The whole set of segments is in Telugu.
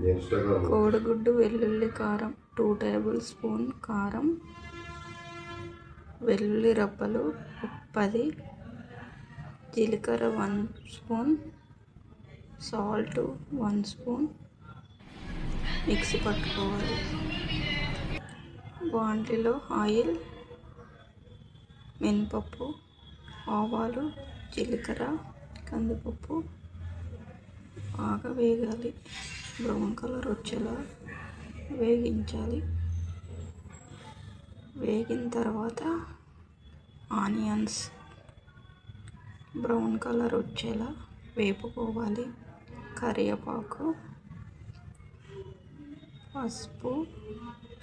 కోడిగుడ్డు, వెల్లుల్లి కారం 2 టేబుల్ స్పూన్ కారం, వెల్లుల్లి రబ్బలు 10, జీలకర్ర 1 స్పూన్, సాల్ట్ 1 స్పూన్ మిక్సీ పట్టుకోవాలి. బాండ్లీలో ఆయిల్, మినపప్పు, ఆవాలు, జీలకర్ర, కందిపప్పు బాగా వేగాలి. బ్రౌన్ కలర్ వచ్చేలా వేగించాలి. వేగిన తర్వాత ఆనియన్స్ బ్రౌన్ కలర్ వచ్చేలా వేపుకోవాలి. కరివేపాకు, పసుపు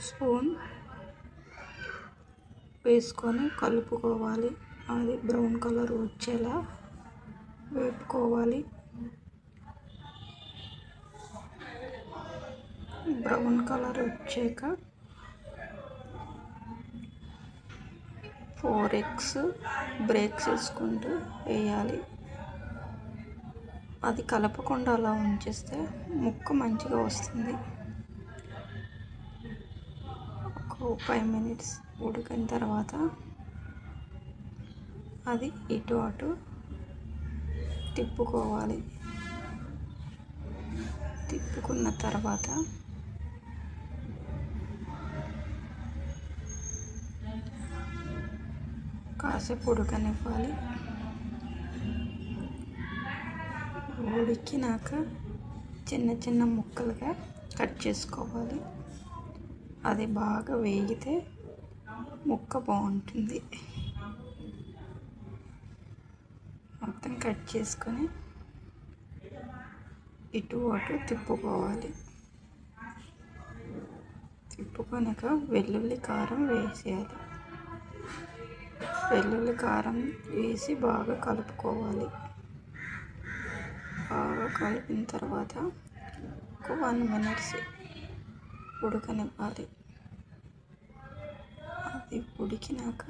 స్పూన్ వేసుకొని కలుపుకోవాలి. అది బ్రౌన్ కలర్ వచ్చేలా వేపుకోవాలి. బ్రౌన్ కలర్ వచ్చాక 4 ఎగ్స్ బ్రేక్ చేసుకుంటూ వేయాలి. అది కలపకుండా అలా ఉంచేస్తే ముక్క మంచిగా వస్తుంది. ఒక 5 మినిట్స్ ఉడికిన తర్వాత అది ఇటు అటు తిప్పుకోవాలి. తిప్పుకున్న తర్వాత కాసేపు ఉడకనివ్వాలి. ఉడికినాక చిన్న చిన్న ముక్కలుగా కట్ చేసుకోవాలి. అది బాగా వేగితే ముక్క బాగుంటుంది. మొత్తం కట్ చేసుకొని ఇటు అటు తిప్పుకోవాలి. తిప్పుకొనాక వెల్లుల్లి కారం వేసేయాలి. వెల్లుల్లి కారం వేసి బాగా కలుపుకోవాలి. బాగా కలిపిన తర్వాత ఒక 1 మినిట్స్ ఉడకనివ్వాలి. అది ఉడికినాక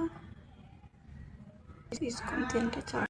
తీసుకొని తింటే చాలా